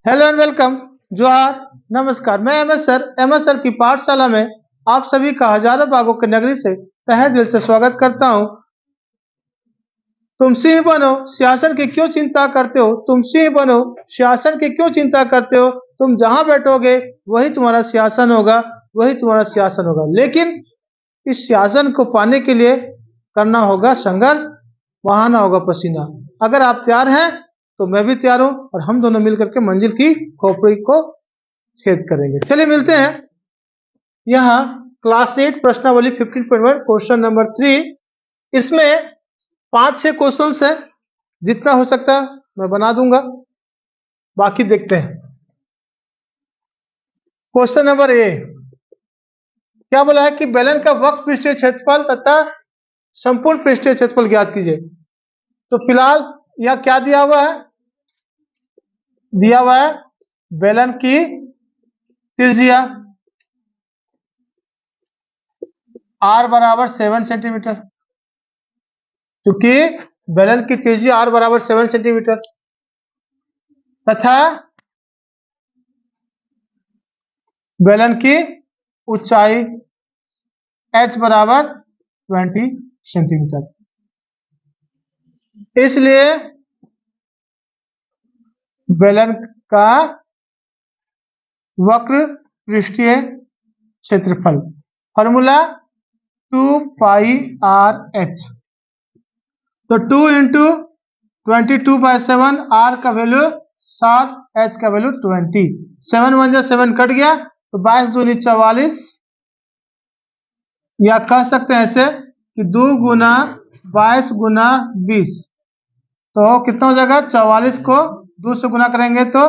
Hello and welcome. जोहार। नमस्कार। मैं एम एस सर की पाठशाला में आप सभी का हजारों बागों की नगरी से तहे दिल से स्वागत करता हूं। तुम सिंह बनो, शासन की क्यों चिंता करते हो? तुम सिंह बनो, शासन की क्यों चिंता करते हो? तुम जहां बैठोगे वही तुम्हारा शासन होगा, वही तुम्हारा शासन होगा। लेकिन इस शासन को पाने के लिए करना होगा संघर्ष, बहाना होगा पसीना। अगर आप तैयार हैं तो मैं भी तैयार हूं और हम दोनों मिलकर के मंजिल की खोपड़ी को छेद करेंगे। चलिए मिलते हैं। यहाँ क्लास 8 प्रश्नावली 15.1 क्वेश्चन नंबर 3। इसमें 5-6 क्वेश्चन है, जितना हो सकता है मैं बना दूंगा, बाकी देखते हैं। क्वेश्चन नंबर ए क्या बोला है कि बेलन का वक्र पृष्ठीय क्षेत्रफल तथा संपूर्ण पृष्ठीय क्षेत्रफल ज्ञात कीजिए। तो फिलहाल यह क्या दिया हुआ है? दिया हुआ है बेलन की त्रिज्या r बराबर 7 सेंटीमीटर, क्योंकि बेलन की त्रिज्या r बराबर 7 सेंटीमीटर तथा बेलन की ऊंचाई h बराबर 20 सेंटीमीटर। इसलिए बेलन का वक्र पृष्ठीय क्षेत्रफल फॉर्मूला 2 पाई आर एच। तो 2 इंटू 22/7, आर का वैल्यू 7, एच का वैल्यू 20। 7 1 जा 7 कट गया तो 22 दूनी 44, या कह सकते हैं ऐसे कि 2 गुना 22 गुना 20, तो कितना हो जाएगा? 44 को 2 से गुना करेंगे तो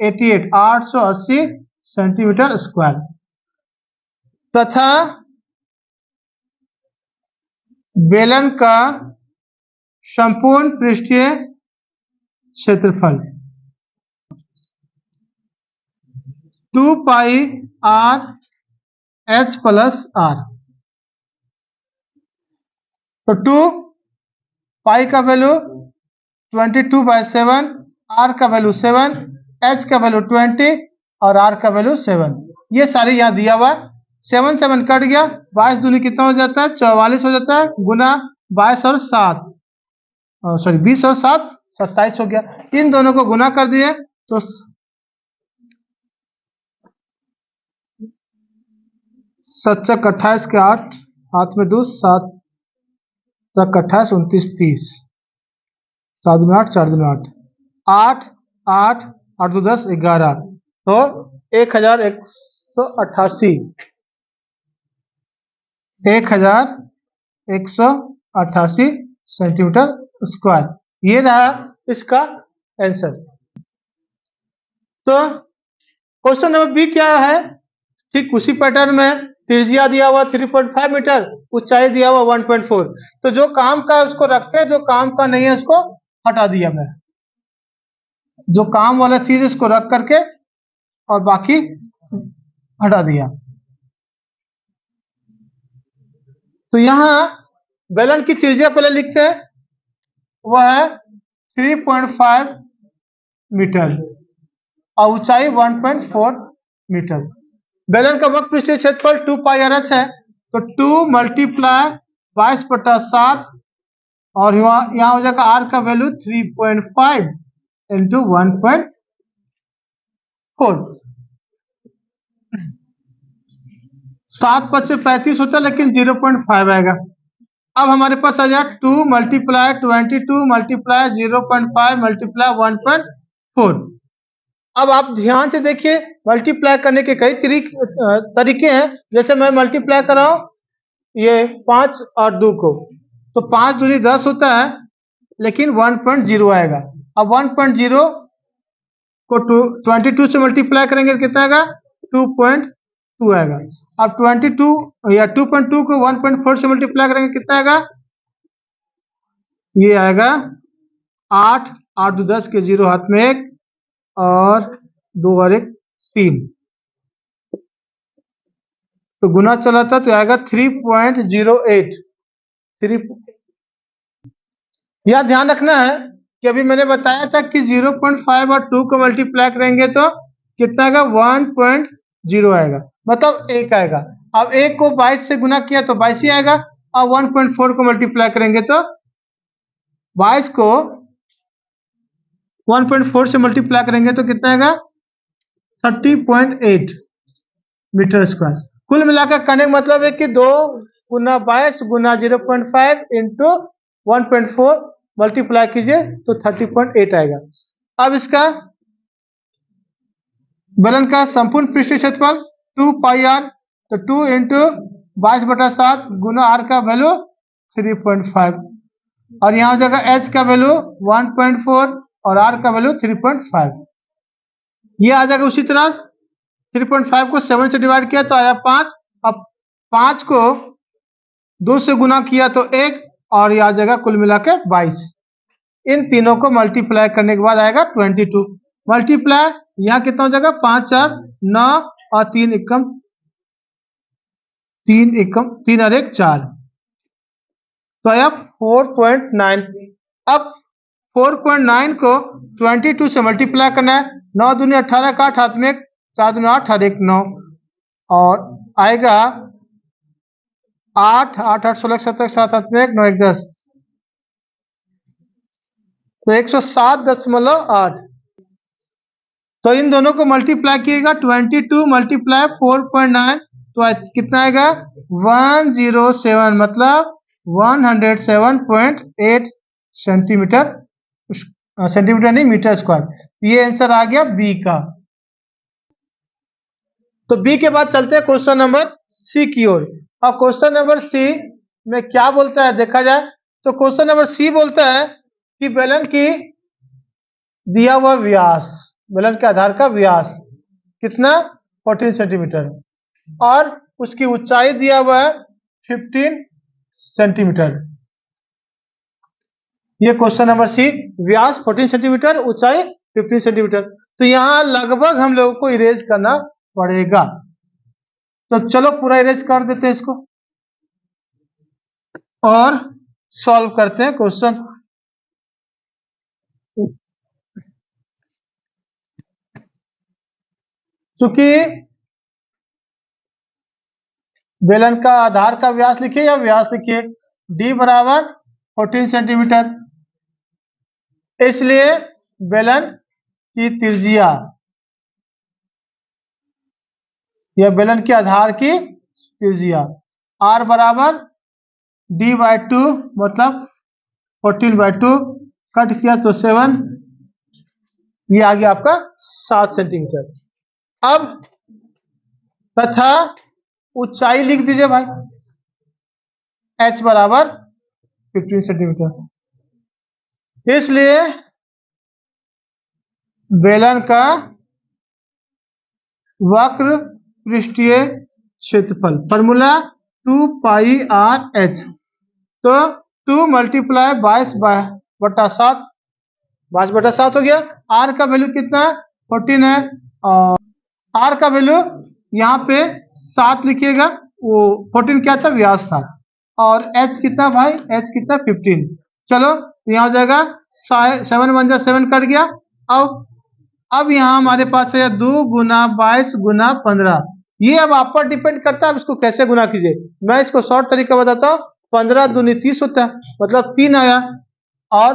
88 880 सेंटीमीटर स्क्वायर। तथा बेलन का संपूर्ण पृष्ठीय क्षेत्रफल 2 pi R H plus are. तो 2 पाई का वैल्यू 22/7, आर का वैल्यू 7, एच का वैल्यू 20 और आर का वैल्यू 7। ये सारे यहाँ दिया हुआ। 7 7 कट गया, 22 दूनी कितना हो जाता है? 44 हो जाता है, गुना 22 और 7, सॉरी 20 और 7 27 हो गया। इन दोनों को गुना कर दिए तो 7 चक 28 के 8, हाथ में 2, 7 चक 28 29 30, 7 दूनी 8 4 दूनी 8 8 8 8 2 10 11, तो 1188 1188 सेंटीमीटर स्क्वायर। ये रहा इसका आंसर। तो क्वेश्चन नंबर बी क्या है? ठीक उसी पैटर्न में त्रिज्या दिया हुआ 3.5 मीटर, ऊंचाई दिया हुआ 1.4। तो जो काम का है उसको रखते हैं, जो काम का नहीं है उसको हटा दिया मैं। जो काम वाला चीज इसको रख करके और बाकी हटा दिया। तो यहाँ बेलन की त्रिज्या पहले लिखते हैं, वह है 3.5 मीटर और ऊंचाई 1.4 मीटर। बेलन का वक्र पृष्ठीय क्षेत्रफल 2 पाई आर एच है, तो 2 मल्टीप्लाई 22/7 और यहाँ हो जाएगा आर का वैल्यू 3.5 इंटू 1.4। 7 5 35 होता है, लेकिन 0.5 आएगा। अब हमारे पास आ जाए 2 मल्टीप्लाई 22 मल्टीप्लाई 0.5 मल्टीप्लाई 1.4। अब आप ध्यान से देखिए, मल्टीप्लाई करने के कई तरीके हैं। जैसे मैं मल्टीप्लाई कर रहा हूं ये 5 और 2 को, तो 5 दूनी 10 होता है, लेकिन 1.0 आएगा। अब 1.0 को 22 से मल्टीप्लाई करेंगे तो कितना आएगा? 2.2 आएगा। अब 22 या 2.2 को 1.4 से मल्टीप्लाई करेंगे कितना आएगा? ये आएगा 8 8 2 10 के 0 हाथ में 1 और 2 और 1 3, तो गुना चला था तो आएगा 3.08। यह ध्यान रखना है कि अभी मैंने बताया था कि 0.5 और 2 को मल्टीप्लाई करेंगे तो कितना आएगा, 1.0 आएगा, मतलब 1 आएगा। अब 1 को 22 से गुना किया तो 22 ही आएगा, और 1.4 को मल्टीप्लाई करेंगे तो 22 को 1.4 से मल्टीप्लाई करेंगे तो कितना आएगा, 30.8 मीटर स्क्वायर। कुल मिलाकर कहने का मतलब है कि 2 गुना 22 गुना 0.5 इंटू 1.4 मल्टीप्लाई कीजिए तो 30.8 आएगा। अब इसका बेलन का संपूर्ण पृष्ठीय क्षेत्रफल 2 पाई आर, तो 2 इंटू 22/7 गुना आर का वैल्यू 3.5, और यहाँ हो जाएगा एच का वैल्यू 1.4 और आर का वैल्यू 3.5। ये आ जाएगा। उसी तरह 3.5 को 7 से डिवाइड किया तो आया 5। अब 5 को 2 से गुना किया तो 1, और ये आ जाएगा कुल मिलाकर 22। इन तीनों को मल्टीप्लाई करने के बाद आएगा 22। मल्टीप्लाई यहाँ कितना हो जाएगा, 5 4 9 और 3 एकम 3 और 1 4, तो आया 4.9। अब 4.9 को 22 से मल्टीप्लाई करना है। 9 दूनी 18 का 8 हाथ में 1, 4 दूनी 8 और 1 9, और आएगा 8 8 8 16 17 7 हाथ में 1 9 1 10, तो 107.8। तो इन दोनों को मल्टीप्लाई किएगा, 22 मल्टीप्लाई 4.9 तो कितना आएगा, 107, मतलब 107.8 सेंटीमीटर, सेंटीमीटर नहीं मीटर स्क्वायर। ये आंसर आ गया बी का। तो बी के बाद चलते हैं क्वेश्चन नंबर सी की ओर। और क्वेश्चन नंबर सी में क्या बोलता है देखा जाए तो क्वेश्चन नंबर सी बोलता है कि बेलन की दिया हुआ व्यास, बेलन के आधार का व्यास कितना, 14 सेंटीमीटर, और उसकी ऊंचाई दिया हुआ है 15 सेंटीमीटर। ये क्वेश्चन नंबर सी, व्यास 14 सेंटीमीटर, ऊंचाई 15 सेंटीमीटर। तो यहाँ लगभग हम लोगों को इरेज करना पड़ेगा, तो चलो पूरा इरेज कर देते हैं इसको और सॉल्व करते हैं क्वेश्चन। क्योंकि बेलन का आधार का व्यास लिखिए या व्यास लिखिए, डी बराबर 14 सेंटीमीटर, इसलिए बेलन की त्रिज्या या बेलन के आधार की त्रिज्या आर बराबर d/2, मतलब 14/2 कट किया तो 7, ये आ गया आपका 7 सेंटीमीटर। अब तथा ऊंचाई लिख दीजिए भाई, h बराबर 15 सेंटीमीटर। इसलिए बेलन का वक्र पृष्ठीय क्षेत्रफल फॉर्मूला 2 पाई आर एच, तो 2 मल्टीप्लाई 22/7, 22/7 हो गया। आर का वैल्यू कितना है, 14 है, और आर का वैल्यू यहाँ पे 7 लिखिएगा, वो 14 क्या था, व्यास था, और एच कितना भाई, एच कितना 15। चलो यहाँ हो जाएगा 7 1 जा 7 कट गया। अब यहाँ हमारे पास है 2 गुना 22 गुना 15, ये अब आप पर डिपेंड करता है, आप इसको कैसे गुना कीजिए। मैं इसको शॉर्ट तरीका बताता हूँ, 15 दूनी 30 होता है, मतलब 3 आया, और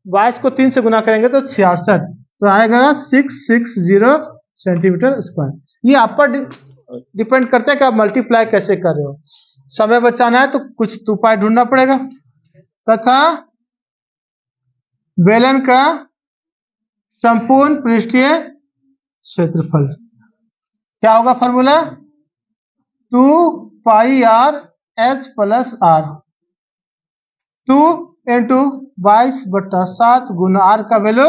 22 को 3 से गुना करेंगे तो 66, तो आएगा 660 सेंटीमीटर स्क्वायर। ये आप पर डिपेंड करता है कि आप मल्टीप्लाई कैसे कर रहे हो। समय बचाना है तो कुछ उपाय ढूंढना पड़ेगा। तथा बेलन का संपूर्ण पृष्ठीय क्षेत्रफल क्या होगा, formula 2 pi R H plus R, 2 into 22/7 गुना आर का वैल्यू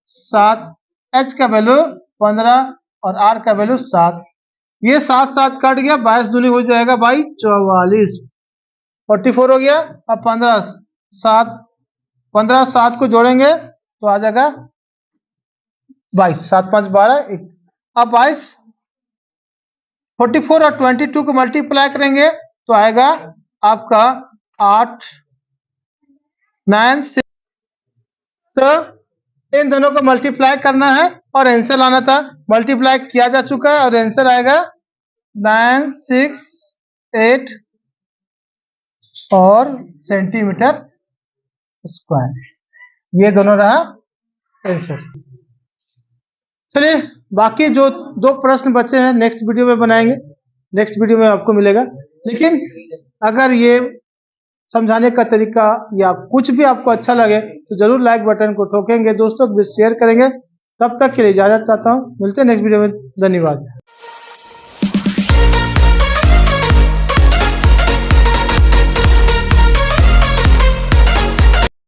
7, एच का वैल्यू 15 और आर का वैल्यू 7। ये 7 7 कट गया, 22 दूनी हो जाएगा भाई 44, 44 हो गया। अब 15 7 को जोड़ेंगे तो आ जाएगा 22, 7 5 12 1। अब 22 44 और 22 को मल्टीप्लाई करेंगे तो आएगा आपका 8 9 6 तो इन दोनों को मल्टीप्लाई करना है और आंसर लाना था। मल्टीप्लाई किया जा चुका है और आंसर आएगा 968 और सेंटीमीटर स्क्वायर। ये दोनों रहा आंसर। चलिए बाकी जो 2 प्रश्न बचे हैं नेक्स्ट वीडियो में बनाएंगे, नेक्स्ट वीडियो में आपको मिलेगा। लेकिन अगर ये समझाने का तरीका या कुछ भी आपको अच्छा लगे तो जरूर लाइक बटन को ठोकेंगे, दोस्तों को भी शेयर करेंगे। तब तक के लिए इजाजत चाहता हूँ, मिलते हैं नेक्स्ट वीडियो में। धन्यवाद।